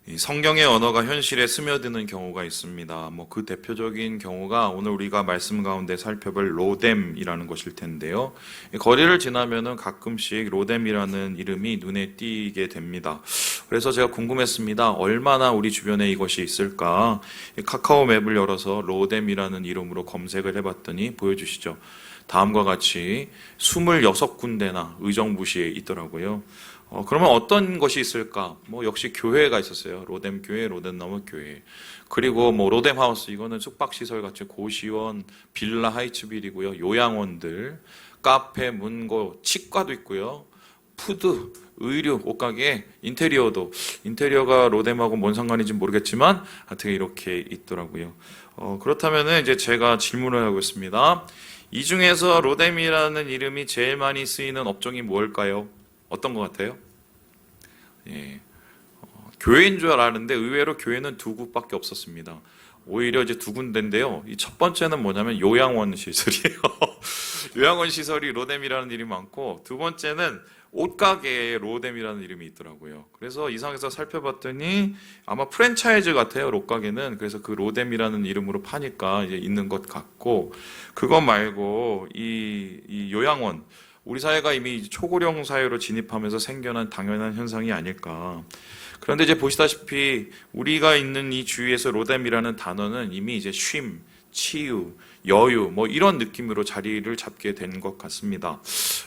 이 성경의 언어가 현실에 스며드는 경우가 있습니다. 그 대표적인 경우가 오늘 우리가 말씀 가운데 살펴볼 로뎀이라는 것일 텐데요. 거리를 지나면은 가끔씩 로뎀이라는 이름이 눈에 띄게 됩니다. 그래서 제가 궁금했습니다. 얼마나 우리 주변에 이것이 있을까? 카카오 맵을 열어서 로뎀이라는 이름으로 검색을 해봤더니 보여주시죠. 다음과 같이 26군데나 의정부시에 있더라고요. 그러면 어떤 것이 있을까? 역시 교회가 있었어요. 로뎀 교회, 로뎀나무 교회. 그리고 로뎀 하우스, 이거는 숙박시설 같이 고시원, 빌라 하이츠빌이고요. 요양원들, 카페, 문고, 치과도 있고요. 푸드, 의류, 옷가게, 인테리어가 로뎀하고 뭔 상관인지 모르겠지만, 하여튼 이렇게 있더라고요. 그렇다면은 이제 제가 질문을 하고 있습니다. 이 중에서 로뎀이라는 이름이 제일 많이 쓰이는 업종이 뭘까요? 어떤 것 같아요? 예, 교회인 줄 알았는데 의외로 교회는 두 곳밖에 없었습니다. 오히려 이제 두 군데인데요. 이 첫 번째는 뭐냐면 요양원 시설이에요. 요양원 시설이 로뎀이라는 이름이 많고, 두 번째는 옷가게에 로뎀이라는 이름이 있더라고요. 그래서 이상해서 살펴봤더니 아마 프랜차이즈 같아요, 옷가게는. 그래서 그 로뎀이라는 이름으로 파니까 이제 있는 것 같고, 그거 말고 이 요양원, 우리 사회가 이미 초고령 사회로 진입하면서 생겨난 당연한 현상이 아닐까. 그런데 이제 보시다시피 우리가 있는 이 주위에서 로뎀이라는 단어는 이미 이제 쉼, 치유, 여유 이런 느낌으로 자리를 잡게 된 것 같습니다.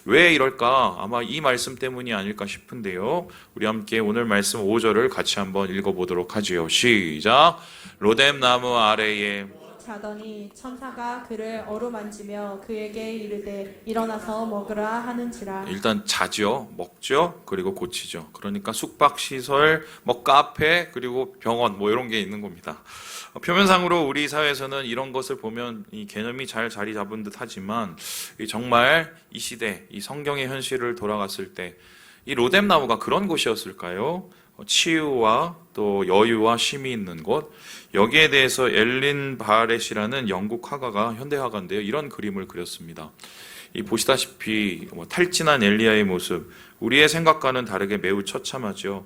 왜 이럴까? 아마 이 말씀 때문이 아닐까 싶은데요. 우리 함께 오늘 말씀 5절을 같이 한번 읽어보도록 하지요. 시작! 로뎀 나무 아래에 자더니 천사가 그를 어루만지며 그에게 이르되 일어나서 먹으라 하는지라. 일단 자죠, 먹죠, 그리고 고치죠. 그러니까 숙박시설, 카페, 그리고 병원 이런 게 있는 겁니다. 표면상으로 우리 사회에서는 이런 것을 보면 이 개념이 잘 자리 잡은 듯 하지만 정말 이 시대, 이 성경의 현실을 돌아갔을 때 이 로뎀 나무가 그런 곳이었을까요? 치유와 또 여유와 쉼이 있는 곳. 여기에 대해서 엘린 바렛이라는 영국 화가가, 현대 화가인데요, 이런 그림을 그렸습니다. 이 보시다시피 탈진한 엘리야의 모습, 우리의 생각과는 다르게 매우 처참하죠.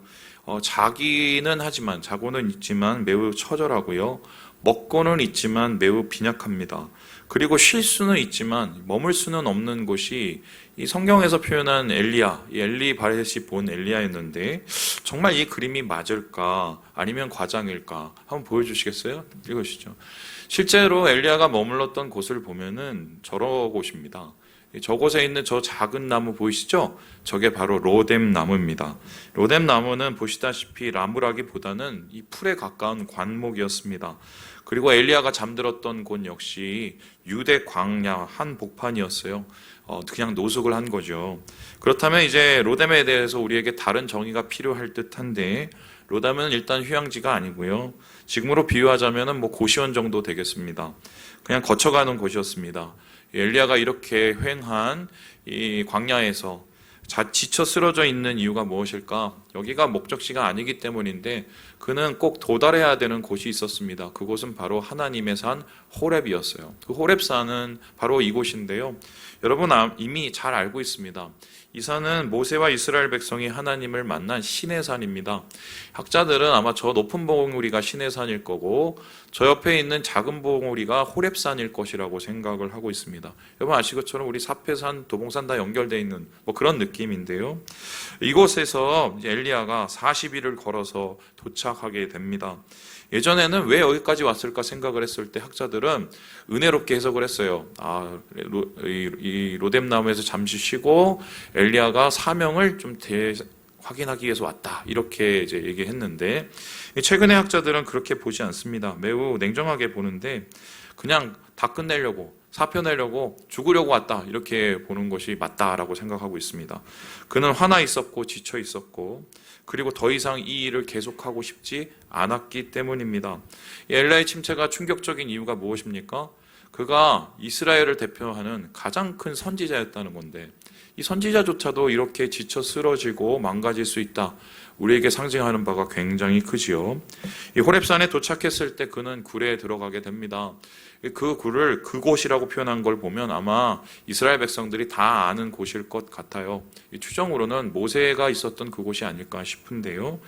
자고는 있지만 매우 처절하고요. 먹고는 있지만 매우 빈약합니다. 그리고 쉴 수는 있지만 머물 수는 없는 곳이 이 성경에서 표현한 엘리야, 이 엘리 바렛이 본 엘리야였는데, 정말 이 그림이 맞을까 아니면 과장일까 한번 보여주시겠어요? 읽으시죠. 실제로 엘리야가 머물렀던 곳을 보면은 저런 곳입니다. 저곳에 있는 저 작은 나무 보이시죠? 저게 바로 로뎀 나무입니다. 로뎀 나무는 보시다시피 나무라기보다는 이 풀에 가까운 관목이었습니다. 그리고 엘리야가 잠들었던 곳 역시 유대 광야 한 복판이었어요. 그냥 노숙을 한 거죠. 그렇다면 이제 로뎀에 대해서 우리에게 다른 정의가 필요할 듯한데, 로뎀은 일단 휴양지가 아니고요. 지금으로 비유하자면 고시원 정도 되겠습니다. 그냥 거쳐가는 곳이었습니다. 엘리야가 이렇게 횡한 이 광야에서 지쳐 쓰러져 있는 이유가 무엇일까? 여기가 목적지가 아니기 때문인데, 그는 꼭 도달해야 되는 곳이 있었습니다. 그곳은 바로 하나님의 산 호렙이었어요. 그 호렙산은 바로 이곳인데요. 여러분 이미 잘 알고 있습니다. 이 산은 모세와 이스라엘 백성이 하나님을 만난 신의 산입니다. 학자들은 아마 저 높은 봉우리가 신의 산일 거고, 저 옆에 있는 작은 봉우리가 호렙산일 것이라고 생각을 하고 있습니다. 여러분 아실 것처럼 우리 사패산, 도봉산 다 연결되어 있는 그런 느낌인데요. 이곳에서 이제 엘리야가 40일을 걸어서 도착하게 됩니다. 예전에는 왜 여기까지 왔을까 생각을 했을 때 학자들은 은혜롭게 해석을 했어요. 이 로뎀 나무에서 잠시 쉬고 엘리야가 사명을 좀 확인하기 위해서 왔다, 이렇게 이제 얘기했는데, 최근의 학자들은 그렇게 보지 않습니다. 매우 냉정하게 보는데, 그냥 다 끝내려고, 사표 내려고, 죽으려고 왔다, 이렇게 보는 것이 맞다라고 생각하고 있습니다. 그는 화나 있었고 지쳐 있었고, 그리고 더 이상 이 일을 계속하고 싶지 않았기 때문입니다. 엘리야의 침체가 충격적인 이유가 무엇입니까? 그가 이스라엘을 대표하는 가장 큰 선지자였다는 건데, 이 선지자조차도 이렇게 지쳐 쓰러지고 망가질 수 있다. 우리에게 상징하는 바가 굉장히 크지요. 이 호렙산에 도착했을 때 그는 굴에 들어가게 됩니다. 그 굴을 그곳이라고 표현한 걸 보면 아마 이스라엘 백성들이 다 아는 곳일 것 같아요. 이 추정으로는 모세가 있었던 그곳이 아닐까 싶은데요.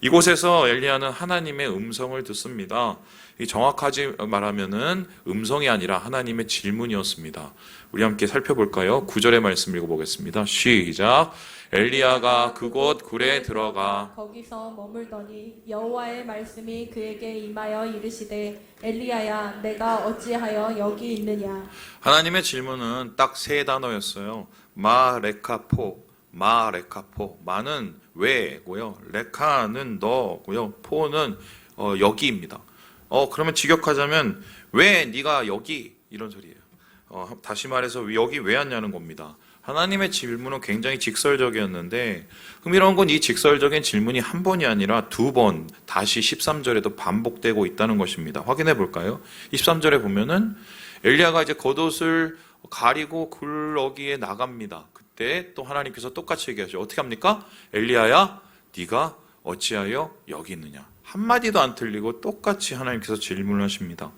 이곳에서 엘리야는 하나님의 음성을 듣습니다. 이 정확하게 말하면은 음성이 아니라 하나님의 질문이었습니다. 우리 함께 살펴볼까요? 9절의 말씀 읽어보겠습니다. 시작. 엘리야가 그곳 굴에 들어가 거기서 머물더니 여호와의 말씀이 그에게 임하여 이르시되 엘리야야 내가 어찌하여 여기 있느냐. 하나님의 질문은 딱 세 단어였어요. 마 레카포, 마 레카포. 마는 왜고요. 레카는 너고요. 포는 여기입니다. 그러면 직역하자면 왜 네가 여기 이런 소리예요. 다시 말해서 여기 왜 왔냐는 겁니다. 하나님의 질문은 굉장히 직설적이었는데 흥미로운 건 이 직설적인 질문이 한 번이 아니라 두 번 다시 13절에도 반복되고 있다는 것입니다. 확인해 볼까요? 13절에 보면은 엘리야가 이제 겉옷을 가리고 굴러기에 나갑니다. 그때 또 하나님께서 똑같이 얘기하죠. 어떻게 합니까? 엘리야야 네가 어찌하여 여기 있느냐. 한마디도 안 틀리고 똑같이 하나님께서 질문을 하십니다.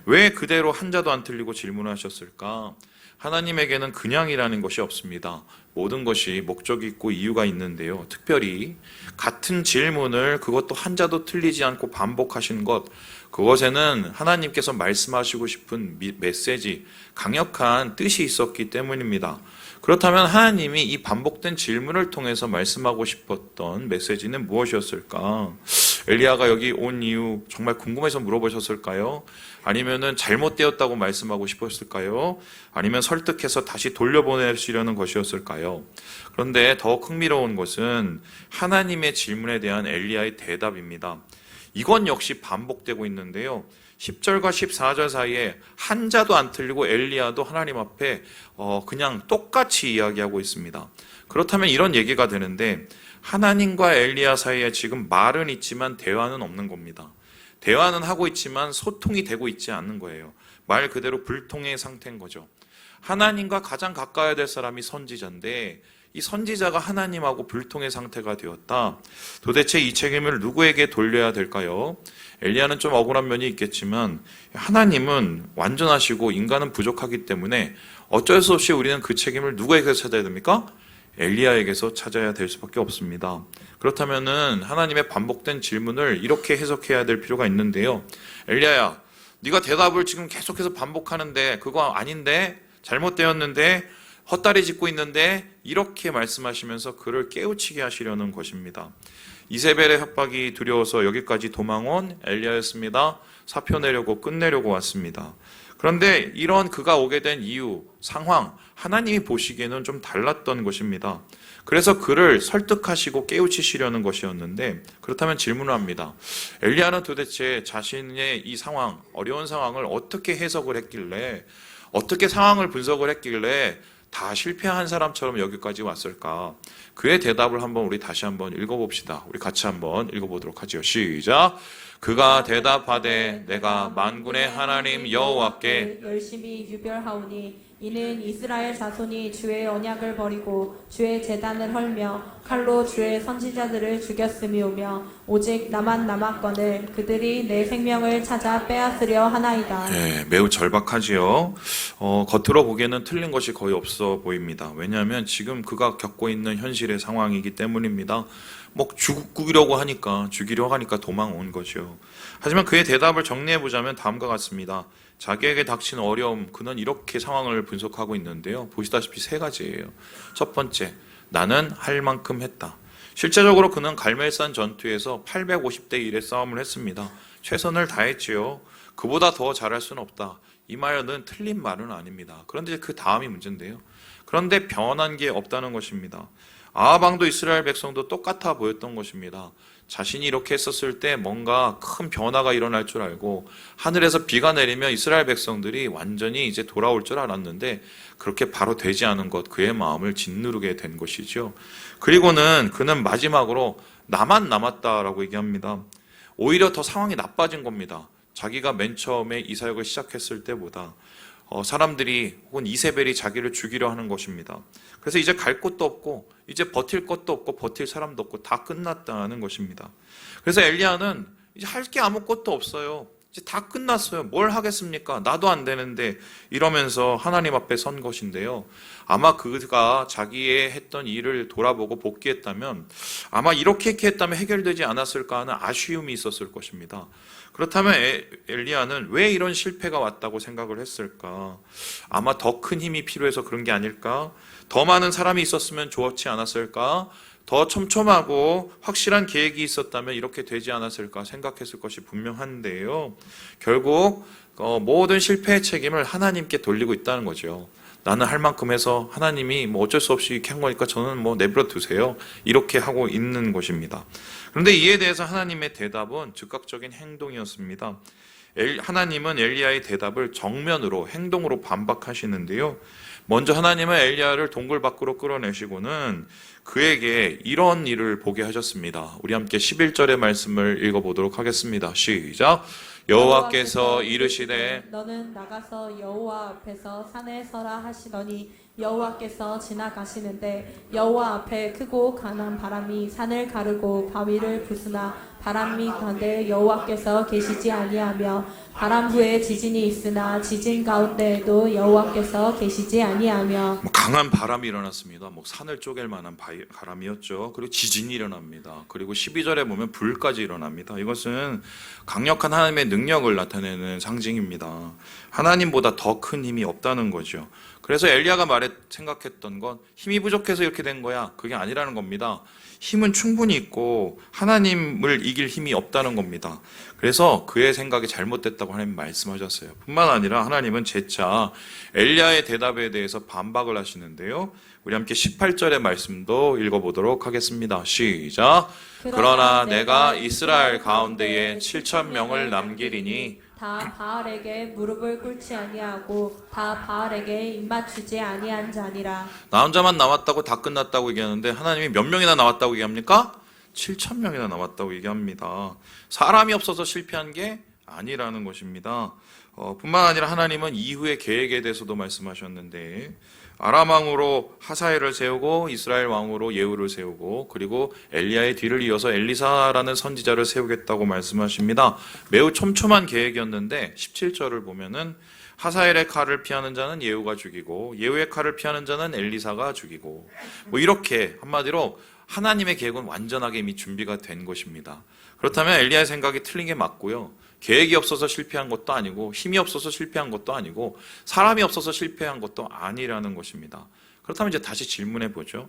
왜 그대로 한자도 안 틀리고 질문을 하셨을까? 하나님에게는 그냥이라는 것이 없습니다. 모든 것이 목적이 있고 이유가 있는데요. 특별히 같은 질문을 그것도 한자도 틀리지 않고 반복하신 것, 그것에는 하나님께서 말씀하시고 싶은 메시지, 강력한 뜻이 있었기 때문입니다. 그렇다면 하나님이 이 반복된 질문을 통해서 말씀하고 싶었던 메시지는 무엇이었을까? 엘리야가 여기 온 이유 정말 궁금해서 물어보셨을까요? 아니면은 잘못되었다고 말씀하고 싶었을까요? 아니면 설득해서 다시 돌려보내시려는 것이었을까요? 그런데 더 흥미로운 것은 하나님의 질문에 대한 엘리야의 대답입니다. 이건 역시 반복되고 있는데요. 10절과 14절 사이에 한자도 안 틀리고 엘리야도 하나님 앞에 그냥 똑같이 이야기하고 있습니다. 그렇다면 이런 얘기가 되는데 하나님과 엘리야 사이에 지금 말은 있지만 대화는 없는 겁니다. 대화는 하고 있지만 소통이 되고 있지 않는 거예요. 말 그대로 불통의 상태인 거죠. 하나님과 가장 가까워야 될 사람이 선지자인데 이 선지자가 하나님하고 불통의 상태가 되었다. 도대체 이 책임을 누구에게 돌려야 될까요? 엘리야는 좀 억울한 면이 있겠지만 하나님은 완전하시고 인간은 부족하기 때문에 어쩔 수 없이 우리는 그 책임을 누구에게 찾아야 됩니까? 엘리야에게서 찾아야 될 수밖에 없습니다. 그렇다면은 하나님의 반복된 질문을 이렇게 해석해야 될 필요가 있는데요. 엘리야야, 네가 대답을 지금 계속해서 반복하는데 그거 아닌데 잘못되었는데 헛다리 짚고 있는데 이렇게 말씀하시면서 그를 깨우치게 하시려는 것입니다. 이세벨의 협박이 두려워서 여기까지 도망온 엘리야였습니다. 사표 내려고 끝내려고 왔습니다. 그런데 이런 그가 오게 된 이유, 상황, 하나님이 보시기에는 좀 달랐던 것입니다. 그래서 그를 설득하시고 깨우치시려는 것이었는데 그렇다면 질문을 합니다. 엘리야는 도대체 자신의 이 상황, 어려운 상황을 어떻게 해석을 했길래 어떻게 상황을 분석을 했길래 다 실패한 사람처럼 여기까지 왔을까? 그의 대답을 한번 우리 다시 한번 읽어봅시다. 우리 같이 한번 읽어보도록 하죠. 시작. 그가 대답하되 내가 만군의 하나님 여호와께 열심히 유별하오니 이는 이스라엘 자손이 주의 언약을 버리고 주의 제단을 헐며 칼로 주의 선지자들을 죽였음이오며 오직 나만 남았거늘 그들이 내 생명을 찾아 빼앗으려 하나이다. 네, 매우 절박하지요. 겉으로 보기에는 틀린 것이 거의 없어 보입니다. 왜냐하면 지금 그가 겪고 있는 현실의 상황이기 때문입니다. 죽이려고 하니까 도망온 거죠. 하지만 그의 대답을 정리해보자면 다음과 같습니다. 자기에게 닥친 어려움, 그는 이렇게 상황을 분석하고 있는데요. 보시다시피 세 가지예요. 첫 번째, 나는 할 만큼 했다. 실제적으로 그는 갈멜산 전투에서 850대 1의 싸움을 했습니다. 최선을 다했지요. 그보다 더 잘할 수는 없다. 이 말은 틀린 말은 아닙니다. 그런데 그 다음이 문제인데요. 그런데 변한 게 없다는 것입니다. 아하방도 이스라엘 백성도 똑같아 보였던 것입니다. 자신이 이렇게 했었을 때 뭔가 큰 변화가 일어날 줄 알고 하늘에서 비가 내리면 이스라엘 백성들이 완전히 이제 돌아올 줄 알았는데 그렇게 바로 되지 않은 것, 그의 마음을 짓누르게 된 것이죠. 그리고는 그는 마지막으로 나만 남았다라고 얘기합니다. 오히려 더 상황이 나빠진 겁니다. 자기가 맨 처음에 이 사역을 시작했을 때보다 사람들이 혹은 이세벨이 자기를 죽이려 하는 것입니다. 그래서 이제 갈 곳도 없고 이제 버틸 것도 없고 버틸 사람도 없고 다 끝났다는 것입니다. 그래서 엘리야는 이제 할 게 아무것도 없어요. 이제 다 끝났어요. 뭘 하겠습니까? 나도 안 되는데 이러면서 하나님 앞에 선 것인데요. 아마 그가 자기의 했던 일을 돌아보고 복귀했다면 아마 이렇게 했다면 해결되지 않았을까 하는 아쉬움이 있었을 것입니다. 그렇다면 엘리야는 왜 이런 실패가 왔다고 생각을 했을까? 아마 더 큰 힘이 필요해서 그런 게 아닐까? 더 많은 사람이 있었으면 좋지 않았을까? 더 촘촘하고 확실한 계획이 있었다면 이렇게 되지 않았을까 생각했을 것이 분명한데요. 결국 모든 실패의 책임을 하나님께 돌리고 있다는 거죠. 나는 할 만큼 해서 하나님이 뭐 어쩔 수 없이 이렇게 한 거니까 저는 뭐 내버려 두세요. 이렇게 하고 있는 것입니다. 그런데 이에 대해서 하나님의 대답은 즉각적인 행동이었습니다. 하나님은 엘리야의 대답을 정면으로 행동으로 반박하시는데요. 먼저 하나님은 엘리야를 동굴 밖으로 끌어내시고는 그에게 이런 일을 보게 하셨습니다. 우리 함께 11절의 말씀을 읽어보도록 하겠습니다. 시작. 여호와께서 이르시되 너는 나가서 여호와 앞에서 산에 서라 하시더니 여호와께서 지나가시는데 여호와 앞에 크고 강한 바람이 산을 가르고 바위를 부수나 바람이 건데 여호와께서 계시지 아니하며 바람 후에 지진이 있으나 지진 가운데에도 여호와께서 계시지 아니하며 강한 바람이 일어났습니다. 산을 쪼갤 만한 바람이었죠. 그리고 지진이 일어납니다. 그리고 12절에 보면 불까지 일어납니다. 이것은 강력한 하나님의 능력을 나타내는 상징입니다. 하나님보다 더 큰 힘이 없다는 거죠. 그래서 엘리야가 생각했던 건 힘이 부족해서 이렇게 된 거야. 그게 아니라는 겁니다. 힘은 충분히 있고 하나님을 이길 힘이 없다는 겁니다. 그래서 그의 생각이 잘못됐다고 하나님 말씀하셨어요. 뿐만 아니라 하나님은 재차 엘리야의 대답에 대해서 반박을 하시는데요. 우리 함께 18절의 말씀도 읽어보도록 하겠습니다. 시작. 그러나 내가 이스라엘 가운데에 7,000명을 남기리니 다 바알에게 무릎을 꿇지 아니하고 다 바알에게 입맞추지 아니한 자니라. 나 혼자만 남았다고 다 끝났다고 얘기하는데 하나님이 몇 명이나 남았다고 얘기합니까? 7,000명이나 남았다고 얘기합니다. 사람이 없어서 실패한 게 아니라는 것입니다. 뿐만 아니라 하나님은 이후의 계획에 대해서도 말씀하셨는데 아람 왕으로 하사엘을 세우고 이스라엘 왕으로 예후를 세우고 그리고 엘리야의 뒤를 이어서 엘리사라는 선지자를 세우겠다고 말씀하십니다. 매우 촘촘한 계획이었는데 17절을 보면은 하사엘의 칼을 피하는 자는 예후가 죽이고 예후의 칼을 피하는 자는 엘리사가 죽이고 이렇게 한마디로 하나님의 계획은 완전하게 이미 준비가 된 것입니다. 그렇다면 엘리야의 생각이 틀린 게 맞고요. 계획이 없어서 실패한 것도 아니고 힘이 없어서 실패한 것도 아니고 사람이 없어서 실패한 것도 아니라는 것입니다. 그렇다면 이제 다시 질문해 보죠.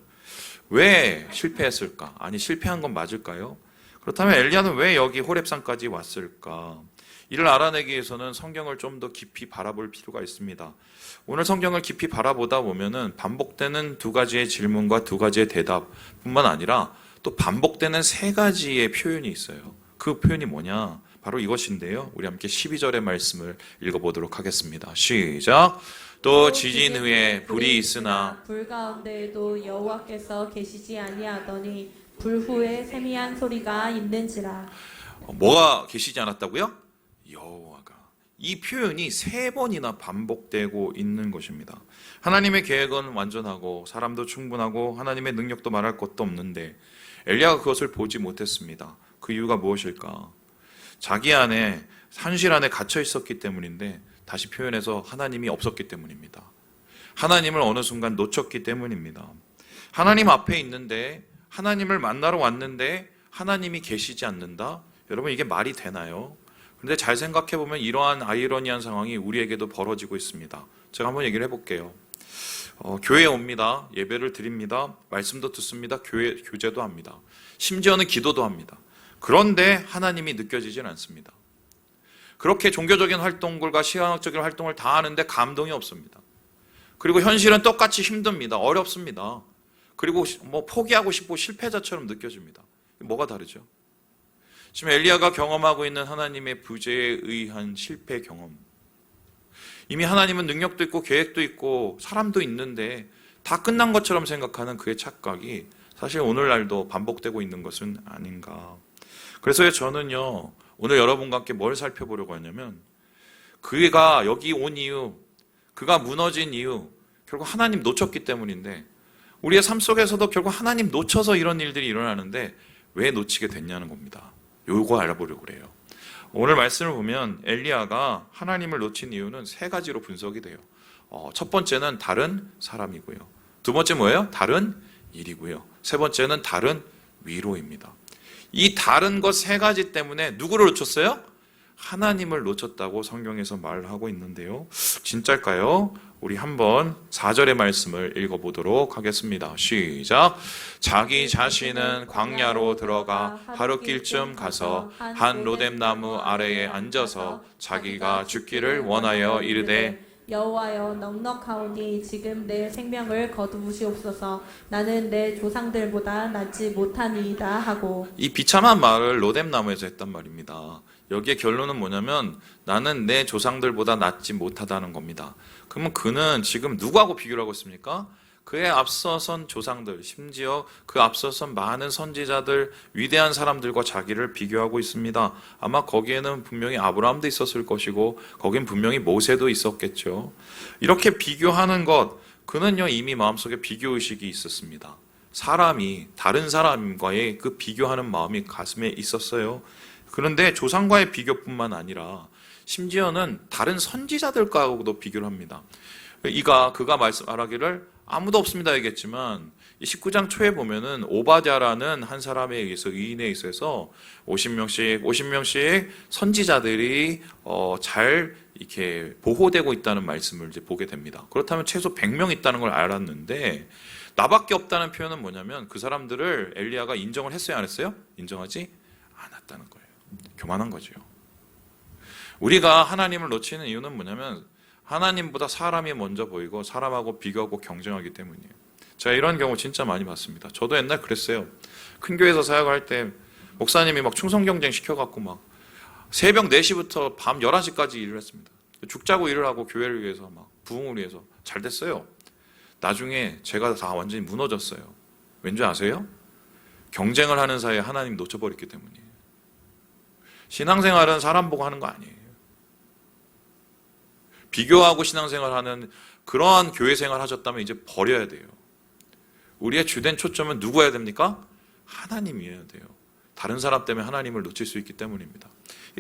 왜 실패했을까? 아니 실패한 건 맞을까요? 그렇다면 엘리야는 왜 여기 호렙산까지 왔을까? 이를 알아내기 위해서는 성경을 좀 더 깊이 바라볼 필요가 있습니다. 오늘 성경을 깊이 바라보다 보면은 반복되는 두 가지의 질문과 두 가지의 대답뿐만 아니라 또 반복되는 세 가지의 표현이 있어요. 그 표현이 뭐냐? 바로 이것인데요. 우리 함께 12절의 말씀을 읽어보도록 하겠습니다. 시작. 또 지진 후에 불이 있으나 불 가운데에도 여호와께서 계시지 아니하더니 불 후에 세미한 소리가 있는지라. 뭐가 계시지 않았다고요? 여호와가. 이 표현이 세 번이나 반복되고 있는 것입니다. 하나님의 계획은 완전하고 사람도 충분하고 하나님의 능력도 말할 것도 없는데 엘리야가 그것을 보지 못했습니다. 그 이유가 무엇일까? 자기 안에 산실 안에 갇혀 있었기 때문인데 다시 표현해서 하나님이 없었기 때문입니다. 하나님을 어느 순간 놓쳤기 때문입니다. 하나님 앞에 있는데 하나님을 만나러 왔는데 하나님이 계시지 않는다? 여러분 이게 말이 되나요? 그런데 잘 생각해 보면 이러한 아이러니한 상황이 우리에게도 벌어지고 있습니다. 제가 한번 얘기를 해볼게요. 교회에 옵니다. 예배를 드립니다. 말씀도 듣습니다. 교제도 합니다. 심지어는 기도도 합니다. 그런데 하나님이 느껴지진 않습니다. 그렇게 종교적인 활동과 신학적인 활동을 다 하는데 감동이 없습니다. 그리고 현실은 똑같이 힘듭니다. 어렵습니다. 그리고 포기하고 싶고 실패자처럼 느껴집니다. 뭐가 다르죠? 지금 엘리야가 경험하고 있는 하나님의 부재에 의한 실패 경험. 이미 하나님은 능력도 있고 계획도 있고 사람도 있는데 다 끝난 것처럼 생각하는 그의 착각이 사실 오늘날도 반복되고 있는 것은 아닌가. 그래서 저는요, 오늘 여러분과 함께 뭘 살펴보려고 하냐면 그가 여기 온 이유, 그가 무너진 이유 결국 하나님 놓쳤기 때문인데 우리의 삶 속에서도 결국 하나님 놓쳐서 이런 일들이 일어나는데 왜 놓치게 됐냐는 겁니다. 요거 알아보려고 그래요. 오늘 말씀을 보면 엘리야가 하나님을 놓친 이유는 세 가지로 분석이 돼요. 첫 번째는 다른 사람이고요. 두 번째 뭐예요? 다른 일이고요. 세 번째는 다른 위로입니다. 이 다른 것 세 가지 때문에 누구를 놓쳤어요? 하나님을 놓쳤다고 성경에서 말하고 있는데요. 진짜일까요? 우리 한번 4절의 말씀을 읽어보도록 하겠습니다. 시작. 자기 자신은 광야로 들어가 하룻길쯤 가서 한 로뎀나무 아래에 앉아서 자기가 죽기를 원하여 이르되 여호와여 넉넉하오니 지금 내 생명을 거두시옵소서. 나는 내 조상들보다 낫지 못하니이다 하고. 이 비참한 말을 로뎀나무에서 했단 말입니다. 여기에 결론은 뭐냐면 나는 내 조상들보다 낫지 못하다는 겁니다. 그러면 그는 지금 누구하고 비교를 하고 있습니까? 그의 앞서선 조상들, 심지어 그 앞서선 많은 선지자들, 위대한 사람들과 자기를 비교하고 있습니다. 아마 거기에는 분명히 아브라함도 있었을 것이고 거긴 분명히 모세도 있었겠죠. 이렇게 비교하는 것, 그는요 이미 마음속에 비교의식이 있었습니다. 사람이 다른 사람과의 그 비교하는 마음이 가슴에 있었어요. 그런데 조상과의 비교뿐만 아니라 심지어는 다른 선지자들과도 비교를 합니다. 그가 말하기를 아무도 없습니다 얘기했지만 이 19장 초에 보면은 오바댜라는 한 사람에 의해서 의인에 있어서 50명씩 선지자들이 잘 이렇게 보호되고 있다는 말씀을 이제 보게 됩니다. 그렇다면 최소 100명 있다는 걸 알았는데 나밖에 없다는 표현은 뭐냐면 그 사람들을 엘리야가 인정을 했어요, 안 했어요? 인정하지 않았다는 거예요. 교만한 거죠. 우리가 하나님을 놓치는 이유는 뭐냐면 하나님보다 사람이 먼저 보이고 사람하고 비교하고 경쟁하기 때문이에요. 제가 이런 경우 진짜 많이 봤습니다. 저도 옛날 그랬어요. 큰 교회에서 사역을 할 때 목사님이 막 충성 경쟁 시켜갖고 막 새벽 4시부터 밤 11시까지 일을 했습니다. 죽자고 일을 하고 교회를 위해서 막 부흥을 위해서 잘 됐어요. 나중에 제가 다 완전히 무너졌어요. 왠지 아세요? 경쟁을 하는 사이에 하나님 놓쳐버렸기 때문이에요. 신앙생활은 사람 보고 하는 거 아니에요. 비교하고 신앙생활하는 그러한 교회생활 하셨다면 이제 버려야 돼요. 우리의 주된 초점은 누구여야 됩니까? 하나님이어야 돼요. 다른 사람 때문에 하나님을 놓칠 수 있기 때문입니다.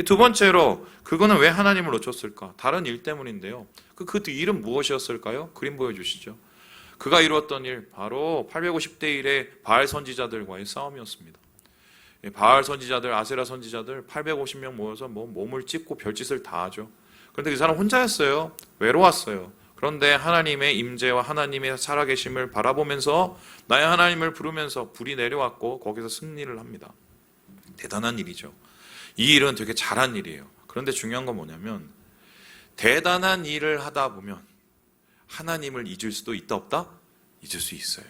두 번째로 그거는 왜 하나님을 놓쳤을까? 다른 일 때문인데요. 그 일은 무엇이었을까요? 그림 보여주시죠. 그가 이루었던 일 바로 850대 1의 바알 선지자들과의 싸움이었습니다. 바알 선지자들, 아세라 선지자들 850명 모여서 몸을 찢고 별짓을 다 하죠. 그런데 그 사람 혼자였어요. 외로웠어요. 그런데 하나님의 임재와 하나님의 살아계심을 바라보면서 나의 하나님을 부르면서 불이 내려왔고 거기서 승리를 합니다. 대단한 일이죠. 이 일은 되게 잘한 일이에요. 그런데 중요한 건 뭐냐면 대단한 일을 하다 보면 하나님을 잊을 수도 있다 없다? 잊을 수 있어요.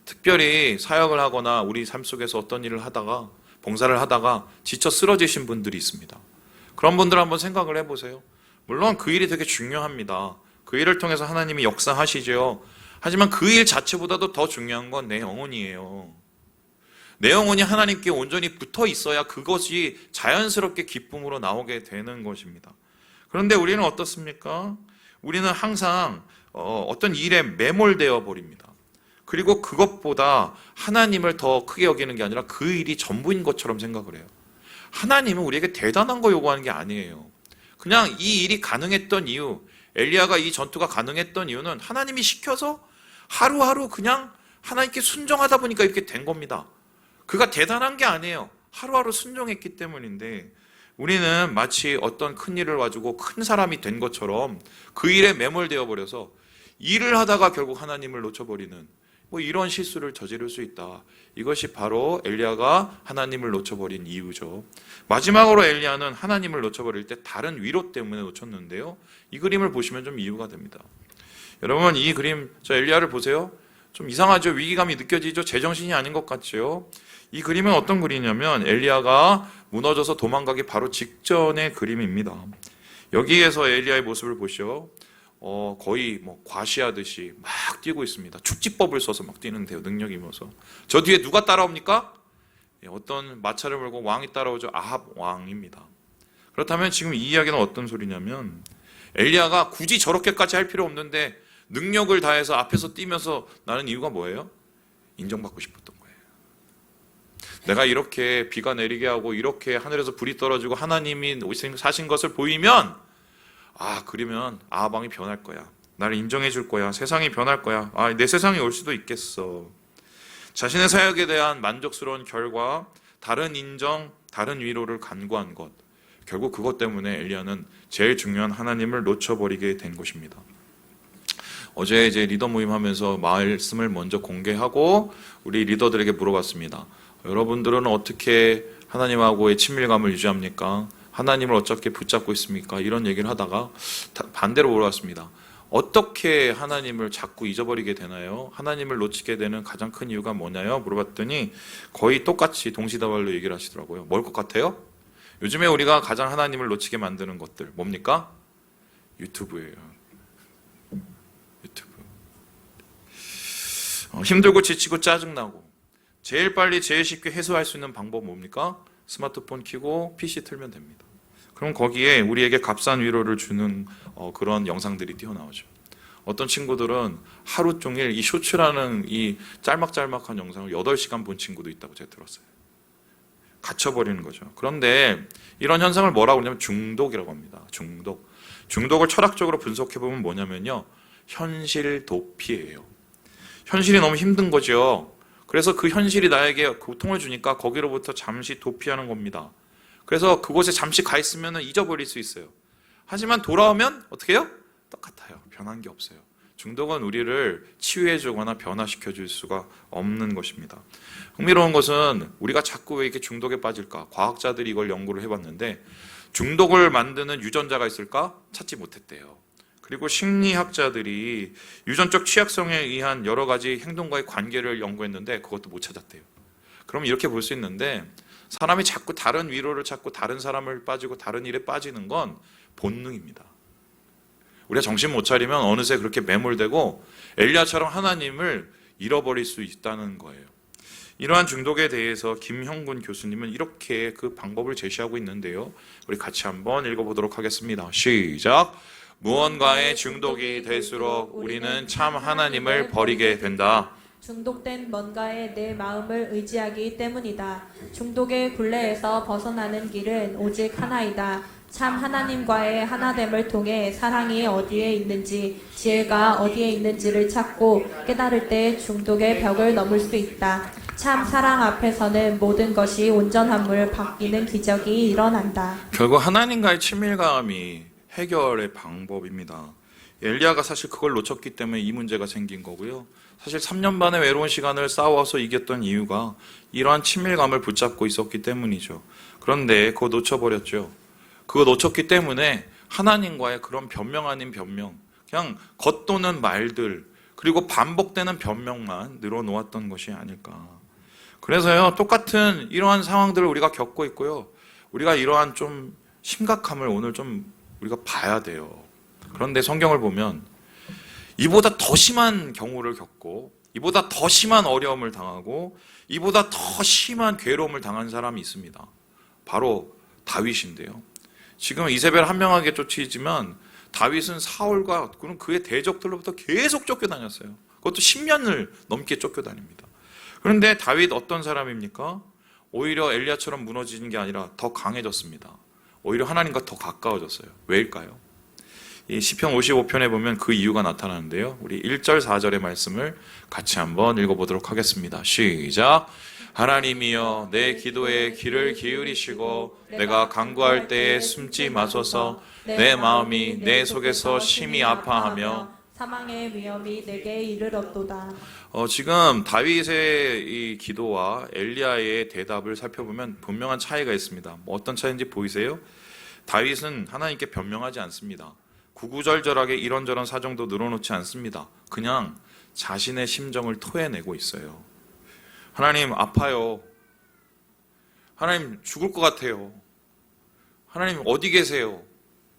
특별히 사역을 하거나 우리 삶 속에서 어떤 일을 하다가 봉사를 하다가 지쳐 쓰러지신 분들이 있습니다. 그런 분들 한번 생각을 해보세요. 물론 그 일이 되게 중요합니다. 그 일을 통해서 하나님이 역사하시죠. 하지만 그 일 자체보다도 더 중요한 건 내 영혼이에요. 내 영혼이 하나님께 온전히 붙어 있어야 그것이 자연스럽게 기쁨으로 나오게 되는 것입니다. 그런데 우리는 어떻습니까? 우리는 항상 어떤 일에 매몰되어 버립니다. 그리고 그것보다 하나님을 더 크게 여기는 게 아니라 그 일이 전부인 것처럼 생각을 해요. 하나님은 우리에게 대단한 거 요구하는 게 아니에요. 그냥 이 일이 가능했던 이유, 엘리야가 이 전투가 가능했던 이유는 하나님이 시켜서 하루하루 그냥 하나님께 순종하다 보니까 이렇게 된 겁니다. 그가 대단한 게 아니에요. 하루하루 순종했기 때문인데 우리는 마치 어떤 큰 일을 가지고 큰 사람이 된 것처럼 그 일에 매몰되어 버려서 일을 하다가 결국 하나님을 놓쳐버리는 이런 실수를 저지를 수 있다. 이것이 바로 엘리야가 하나님을 놓쳐버린 이유죠. 마지막으로 엘리야는 하나님을 놓쳐버릴 때 다른 위로 때문에 놓쳤는데요. 이 그림을 보시면 좀 이유가 됩니다. 여러분 이 그림, 저 엘리야를 보세요. 좀 이상하죠? 위기감이 느껴지죠? 제정신이 아닌 것 같죠? 이 그림은 어떤 그림이냐면 엘리야가 무너져서 도망가기 바로 직전의 그림입니다. 여기에서 엘리야의 모습을 보시오. 거의 과시하듯이 막 뛰고 있습니다. 축지법을 써서 막 뛰는데요. 능력이 있어서. 저 뒤에 누가 따라옵니까? 어떤 마차를 몰고 왕이 따라오죠. 아합 왕입니다. 그렇다면 지금 이 이야기는 어떤 소리냐면 엘리야가 굳이 저렇게까지 할 필요 없는데 능력을 다해서 앞에서 뛰면서 나는 이유가 뭐예요? 인정받고 싶었던 거예요. 내가 이렇게 비가 내리게 하고 이렇게 하늘에서 불이 떨어지고 하나님이 사신 것을 보이면 그러면 아방이 변할 거야. 나를 인정해 줄 거야. 세상이 변할 거야. 내 세상이 올 수도 있겠어. 자신의 사역에 대한 만족스러운 결과, 다른 인정, 다른 위로를 간구한 것. 결국 그것 때문에 엘리야는 제일 중요한 하나님을 놓쳐버리게 된 것입니다. 어제 이제 리더 모임 하면서 말씀을 먼저 공개하고 우리 리더들에게 물어봤습니다. 여러분들은 어떻게 하나님하고의 친밀감을 유지합니까? 하나님을 어떻게 붙잡고 있습니까? 이런 얘기를 하다가 반대로 물어봤습니다. 어떻게 하나님을 자꾸 잊어버리게 되나요? 하나님을 놓치게 되는 가장 큰 이유가 뭐냐요? 물어봤더니 거의 똑같이 동시다발로 얘기를 하시더라고요. 뭘 것 같아요? 요즘에 우리가 가장 하나님을 놓치게 만드는 것들 뭡니까? 유튜브예요. 유튜브. 힘들고 지치고 짜증나고 제일 빨리 제일 쉽게 해소할 수 있는 방법 뭡니까? 스마트폰 켜고 PC 틀면 됩니다. 그럼 거기에 우리에게 값싼 위로를 주는 그런 영상들이 튀어나오죠. 어떤 친구들은 하루 종일 이 쇼츠라는 이 짤막짤막한 영상을 8시간 본 친구도 있다고 제가 들었어요. 갇혀버리는 거죠. 그런데 이런 현상을 뭐라고 하냐면 중독이라고 합니다. 중독을 철학적으로 분석해보면 뭐냐면요. 현실 도피예요. 현실이 너무 힘든 거죠. 그래서 그 현실이 나에게 고통을 주니까 거기로부터 잠시 도피하는 겁니다. 그래서 그곳에 잠시 가 있으면 잊어버릴 수 있어요. 하지만 돌아오면 어떻게 해요? 똑같아요. 변한 게 없어요. 중독은 우리를 치유해주거나 변화시켜줄 수가 없는 것입니다. 흥미로운 것은 우리가 자꾸 왜 이렇게 중독에 빠질까? 과학자들이 이걸 연구를 해봤는데 중독을 만드는 유전자가 있을까? 찾지 못했대요. 그리고 심리학자들이 유전적 취약성에 의한 여러 가지 행동과의 관계를 연구했는데 그것도 못 찾았대요. 그럼 이렇게 볼 수 있는데 사람이 자꾸 다른 위로를 찾고 다른 사람을 빠지고 다른 일에 빠지는 건 본능입니다. 우리가 정신 못 차리면 어느새 그렇게 매몰되고 엘리야처럼 하나님을 잃어버릴 수 있다는 거예요. 이러한 중독에 대해서 김형군 교수님은 이렇게 그 방법을 제시하고 있는데요. 우리 같이 한번 읽어보도록 하겠습니다. 시작! 무언가의 중독이 될수록 우리는 참 하나님을 버리게 된다. 중독된 뭔가에 내 마음을 의지하기 때문이다. 중독의 굴레에서 벗어나는 길은 오직 하나이다. 참 하나님과의 하나됨을 통해 사랑이 어디에 있는지, 지혜가 어디에 있는지를 찾고 깨달을 때 중독의 벽을 넘을 수 있다. 참 사랑 앞에서는 모든 것이 온전함을 바뀌는 기적이 일어난다. 결국 하나님과의 친밀감이 해결의 방법입니다. 엘리야가 사실 그걸 놓쳤기 때문에 이 문제가 생긴 거고요. 사실 3년 반의 외로운 시간을 싸워서 이겼던 이유가 이러한 친밀감을 붙잡고 있었기 때문이죠. 그런데 그거 놓쳐버렸죠. 그거 놓쳤기 때문에 하나님과의 그런 변명 아닌 변명, 그냥 겉도는 말들, 그리고 반복되는 변명만 늘어놓았던 것이 아닐까. 그래서요, 똑같은 이러한 상황들을 우리가 겪고 있고요. 우리가 이러한 좀 심각함을 오늘 좀 우리가 봐야 돼요. 그런데 성경을 보면 이보다 더 심한 경우를 겪고 이보다 더 심한 어려움을 당하고 이보다 더 심한 괴로움을 당한 사람이 있습니다. 바로 다윗인데요. 지금 이세벨 한 명에게 쫓기지만 다윗은 사울과 그의 대적들로부터 계속 쫓겨다녔어요. 그것도 10년을 넘게 쫓겨다닙니다. 그런데 다윗 어떤 사람입니까? 오히려 엘리야처럼 무너지는 게 아니라 더 강해졌습니다. 오히려 하나님과 더 가까워졌어요. 왜일까요? 이 시편 55편에 보면 그 이유가 나타나는데요. 우리 1절 4절의 말씀을 같이 한번 읽어보도록 하겠습니다. 시작! 하나님이여 내 기도에 귀를 기울이시고 내가 간구할 때에 숨지 마소서. 내 마음이 내 속에서 심히 아파하며 사망의 위험이 내게 이르렀도다. 지금 다윗의 이 기도와 엘리야의 대답을 살펴보면 분명한 차이가 있습니다. 어떤 차이인지 보이세요? 다윗은 하나님께 변명하지 않습니다. 구구절절하게 이런저런 사정도 늘어놓지 않습니다. 그냥 자신의 심정을 토해내고 있어요. 하나님 아파요. 하나님 죽을 것 같아요. 하나님 어디 계세요?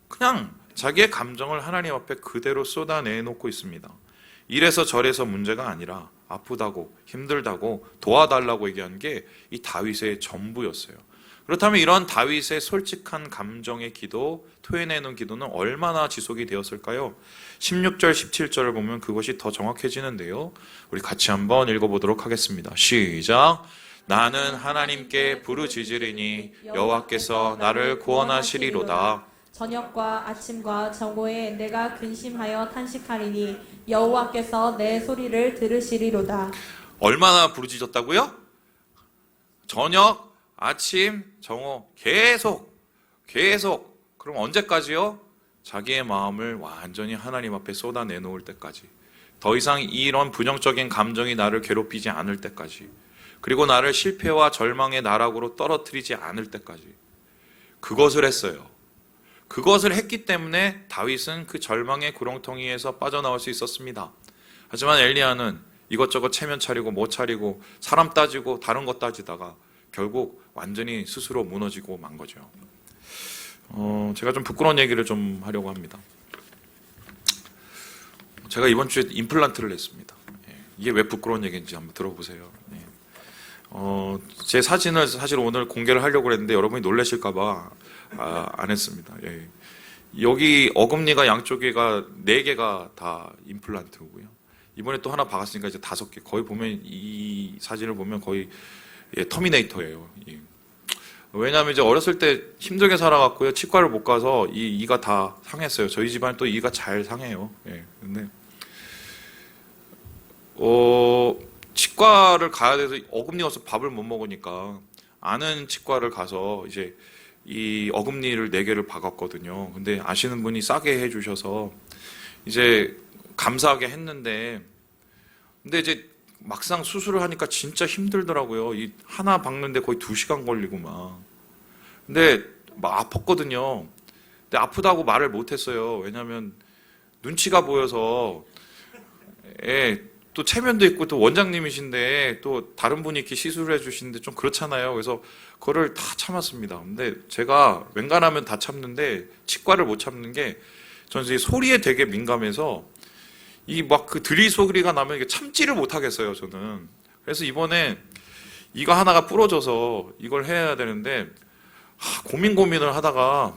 그냥 자기의 감정을 하나님 앞에 그대로 쏟아내놓고 있습니다. 이래서 저래서 문제가 아니라 아프다고 힘들다고 도와달라고 얘기한 게 이 다윗의 전부였어요. 그렇다면 이런 다윗의 솔직한 감정의 기도, 토해내는 기도는 얼마나 지속이 되었을까요? 16절, 17절을 보면 그것이 더 정확해지는데요. 우리 같이 한번 읽어보도록 하겠습니다. 시작! 나는 하나님께 부르짖으리니 여호와께서 나를 구원하시리로다. 저녁과 아침과 정오에 내가 근심하여 탄식하리니 여호와께서 내 소리를 들으시리로다. 얼마나 부르짖었다고요? 저녁, 아침, 정오 계속. 그럼 언제까지요? 자기의 마음을 완전히 하나님 앞에 쏟아내놓을 때까지. 더 이상 이런 부정적인 감정이 나를 괴롭히지 않을 때까지. 그리고 나를 실패와 절망의 나락으로 떨어뜨리지 않을 때까지. 그것을 했어요. 그것을 했기 때문에 다윗은 그 절망의 구렁텅이에서 빠져나올 수 있었습니다. 하지만 엘리야는 이것저것 체면 차리고 못 차리고 사람 따지고 다른 것 따지다가 결국 완전히 스스로 무너지고 만 거죠. 제가 좀 부끄러운 얘기를 좀 하려고 합니다. 제가 이번 주에 임플란트를 했습니다. 이게 왜 부끄러운 얘기인지 한번 들어보세요. 제 사진을 사실 오늘 공개를 하려고 했는데 여러분이 놀라실까봐 안 했습니다. 여기 어금니가 양쪽에가 4개가 다 임플란트고요. 이번에 또 하나 박았으니까 이제 5개. 거의 보면 이 사진을 보면 거의 터미네이터예요. 왜냐하면 이제 어렸을 때 힘들게 살아갔고요. 치과를 못 가서 이가 다 상했어요. 저희 집안 또 이가 잘 상해요. 근데 치과를 가야 돼서 어금니가 없어 밥을 못 먹으니까 아는 치과를 가서 이제 이 어금니를 4개를 박았거든요. 근데 아시는 분이 싸게 해주셔서 이제 감사하게 했는데, 근데 이제 막상 수술을 하니까 진짜 힘들더라고요. 이 하나 박는데 거의 2시간 걸리고 막. 근데 막 아팠거든요. 근데 아프다고 말을 못했어요. 왜냐면 눈치가 보여서. 또 체면도 있고 또 원장님이신데 또 다른 분이 이렇게 시술을 해주시는데 좀 그렇잖아요. 그래서 그거를 다 참았습니다. 근데 제가 웬간하면 다 참는데 치과를 못 참는 게 저는 이 소리에 되게 민감해서 이 막 그 드릴 소리가 나면 이게 참지를 못 하겠어요. 저는. 그래서 이번에 이거 하나가 부러져서 이걸 해야 되는데 고민을 하다가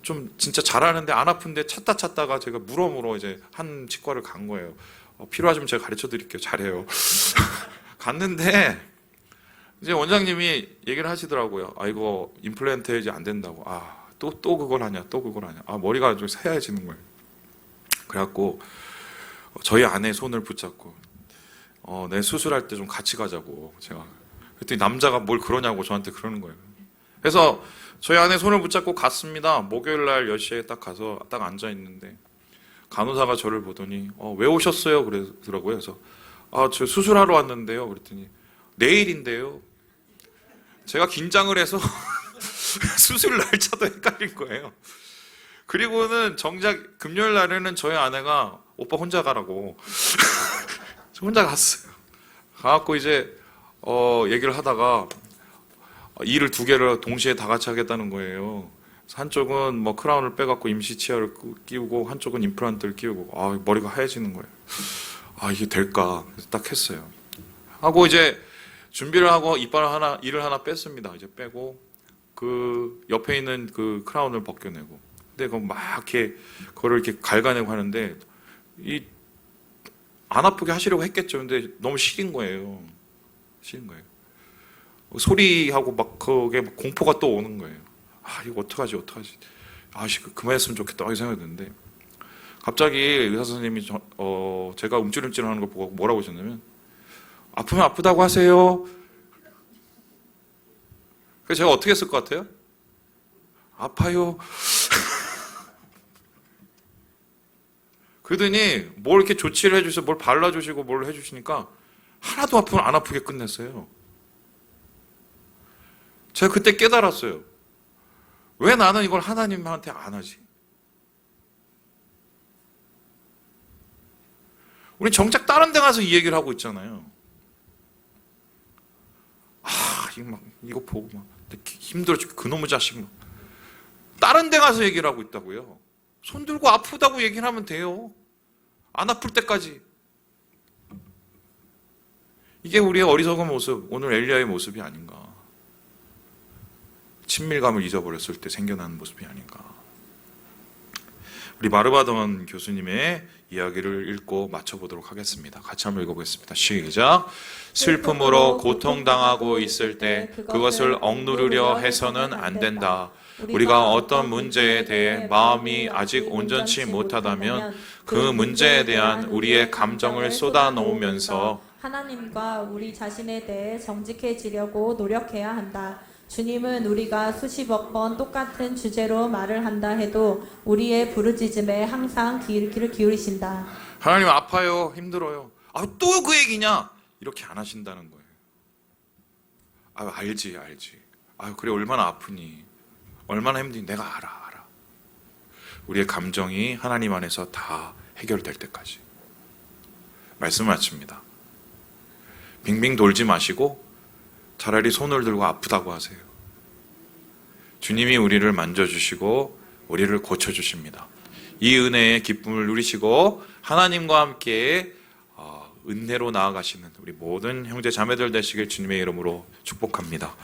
좀 진짜 잘하는데 안 아픈데 찾다가 제가 물어 이제 한 치과를 간 거예요. 필요하시면 제가 가르쳐 드릴게요. 잘해요. 갔는데 이제 원장님이 얘기를 하시더라고요. 이거 임플란트 이제 안 된다고. 또 그걸 하냐. 머리가 좀 새하얘지는 거예요. 그래갖고 저희 아내 손을 붙잡고 내 수술할 때 좀 같이 가자고 제가. 그랬더니 남자가 뭘 그러냐고 저한테 그러는 거예요. 그래서 저희 아내 손을 붙잡고 갔습니다. 목요일 날 10시에 딱 가서 딱 앉아 있는데 간호사가 저를 보더니 왜 오셨어요? 그러더라고요. 그래서 저 수술하러 왔는데요. 그랬더니 내일인데요. 제가 긴장을 해서 수술 날짜도 헷갈린 거예요. 그리고는 정작 금요일 날에는 저희 아내가 오빠 혼자 가라고 저 혼자 갔어요. 가갖고 이제 얘기를 하다가 이를 2개를 동시에 다 같이 하겠다는 거예요. 한쪽은 뭐 크라운을 빼갖고 임시 치아를 끼우고 한쪽은 임플란트를 끼우고 머리가 하얘지는 거예요. 이게 될까? 그래서 딱 했어요. 하고 이제 준비를 하고 이를 하나 뺐습니다. 이제 빼고 그 옆에 있는 그 크라운을 벗겨내고. 근데 그거 막 이렇게 그거를 이렇게 갈가내고 하는데 안 아프게 하시려고 했겠죠. 근데 너무 싫은 거예요. 소리하고 막 그게 공포가 또 오는 거예요. 이거 어떡하지. 그만했으면 좋겠다. 이렇게 생각이 드는데 갑자기 의사 선생님이 제가 움찔움찔 하는 걸 보고 뭐라고 하셨냐면 아프면 아프다고 하세요. 그래서 제가 어떻게 했을 것 같아요? 아파요. 그러더니 뭘 이렇게 조치를 해주셔서 뭘 발라주시고 뭘 해주시니까 하나도 아프면 안 아프게 끝냈어요. 제가 그때 깨달았어요. 왜 나는 이걸 하나님한테 안 하지? 우리 정작 다른 데 가서 이 얘기를 하고 있잖아요. 이거 보고 막 힘들어 죽겠어. 그놈의 자식 막. 다른 데 가서 얘기를 하고 있다고요. 손 들고 아프다고 얘기를 하면 돼요. 안 아플 때까지. 이게 우리의 어리석은 모습, 오늘 엘리야의 모습이 아닌가. 친밀감을 잊어버렸을 때 생겨나는 모습이 아닌가. 우리 마르바돈 교수님의 이야기를 읽고 맞춰보도록 하겠습니다. 같이 한번 읽어보겠습니다. 시작. 슬픔으로 고통당하고 있을 때 그것을 억누르려 해서는 안 된다. 우리가 어떤 문제에 대해 마음이 아직 온전치 못하다면 그 문제에 대한 우리의 감정을 쏟아놓으면서 하나님과 우리 자신에 대해 정직해지려고 노력해야 한다. 주님은 우리가 수십억 번 똑같은 주제로 말을 한다 해도 우리의 부르짖음에 항상 귀를 기울이신다. 하나님 아파요, 힘들어요. 또 그 얘기냐? 이렇게 안 하신다는 거예요. 알지. 그래 얼마나 아프니, 얼마나 힘드니 내가 알아. 우리의 감정이 하나님 안에서 다 해결될 때까지. 말씀 마칩니다. 빙빙 돌지 마시고 차라리 손을 들고 아프다고 하세요. 주님이 우리를 만져주시고 우리를 고쳐주십니다. 이 은혜의 기쁨을 누리시고 하나님과 함께 은혜로 나아가시는 우리 모든 형제 자매들 되시길 주님의 이름으로 축복합니다.